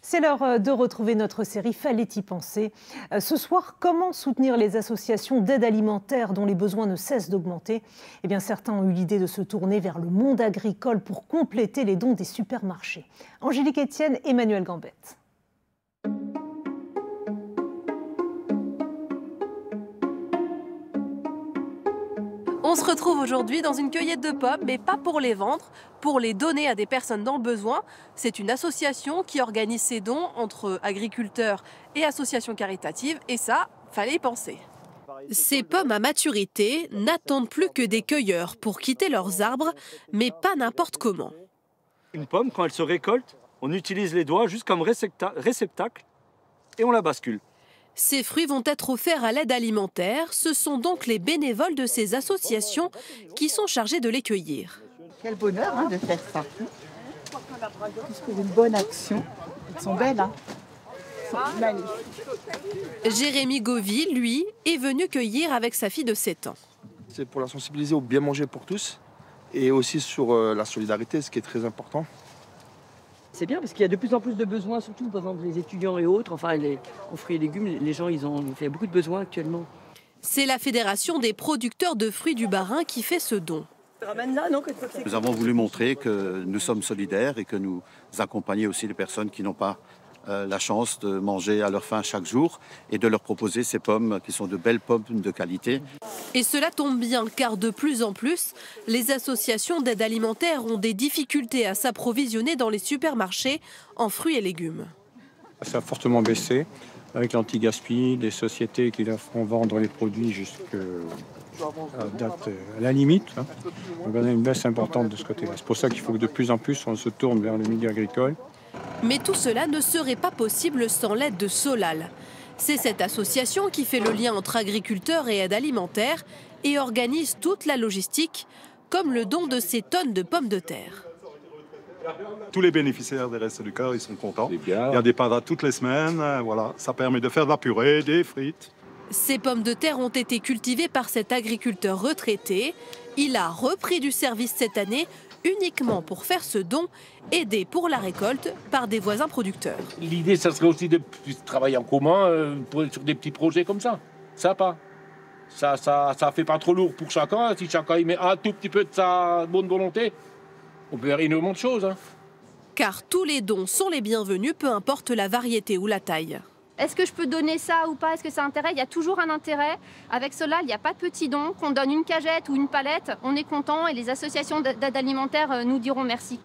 C'est l'heure de retrouver notre série Fallait-y penser. Ce soir, comment soutenir les associations d'aide alimentaire dont les besoins ne cessent d'augmenter? Eh bien, certains ont eu l'idée de se tourner vers le monde agricole pour compléter les dons des supermarchés. Angélique Etienne, Emmanuel Gambette. On se retrouve aujourd'hui dans une cueillette de pommes, mais pas pour les vendre, pour les donner à des personnes dans le besoin. C'est une association qui organise ses dons entre agriculteurs et associations caritatives, et ça, fallait y penser. Ces pommes à maturité n'attendent plus que des cueilleurs pour quitter leurs arbres, mais pas n'importe comment. Une pomme, quand elle se récolte, on utilise les doigts juste comme réceptacle et on la bascule. Ces fruits vont être offerts à l'aide alimentaire. Ce sont donc les bénévoles de ces associations qui sont chargés de les cueillir. Quel bonheur de faire ça. C'est pour une bonne action. Elles sont belles, hein. Elles sont magnifiques. Jérémy Govy, lui, est venu cueillir avec sa fille de 7 ans. C'est pour la sensibiliser au bien manger pour tous et aussi sur la solidarité, ce qui est très important. C'est bien parce qu'il y a de plus en plus de besoins, surtout par exemple les étudiants et autres, enfin aux fruits et légumes, les gens il y a beaucoup de besoins actuellement. C'est la Fédération des producteurs de fruits du Bas-Rhin qui fait ce don. Nous avons voulu montrer que nous sommes solidaires et que nous accompagnons aussi les personnes qui n'ont pas la chance de manger à leur faim chaque jour et de leur proposer ces pommes qui sont de belles pommes de qualité. Et cela tombe bien car de plus en plus, les associations d'aide alimentaire ont des difficultés à s'approvisionner dans les supermarchés en fruits et légumes. Ça a fortement baissé avec l'anti-gaspi, des sociétés qui leur font vendre les produits jusqu'à date à la limite. Donc on a une baisse importante de ce côté-là. C'est pour ça qu'il faut que de plus en plus on se tourne vers le milieu agricole. Mais tout cela ne serait pas possible sans l'aide de Solal. C'est cette association qui fait le lien entre agriculteurs et aide alimentaire et organise toute la logistique, comme le don de ces tonnes de pommes de terre. Tous les bénéficiaires des Restos du Cœur, ils sont contents. Il y a des parades toutes les semaines, voilà. Ça permet de faire de la purée, des frites. Ces pommes de terre ont été cultivées par cet agriculteur retraité. Il a repris du service cette année uniquement pour faire ce don, aidé pour la récolte par des voisins producteurs. L'idée, ça serait aussi de travailler en commun sur des petits projets comme ça. Sympa. Ça fait pas trop lourd pour chacun. Si chacun y met un tout petit peu de sa bonne volonté, on peut faire énormément de choses. Car tous les dons sont les bienvenus, peu importe la variété ou la taille. Est-ce que je peux donner ça ou pas? Est-ce que ça a intérêt? Il y a toujours un intérêt. Avec Solal, il n'y a pas de petits dons. Qu'on donne une cagette ou une palette, on est content et les associations d'aide alimentaire nous diront merci.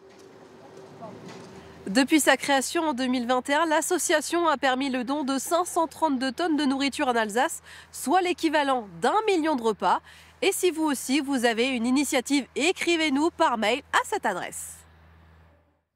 Depuis sa création en 2021, l'association a permis le don de 532 tonnes de nourriture en Alsace, soit l'équivalent d'1 million de repas. Et si vous aussi, vous avez une initiative, écrivez-nous par mail à cette adresse.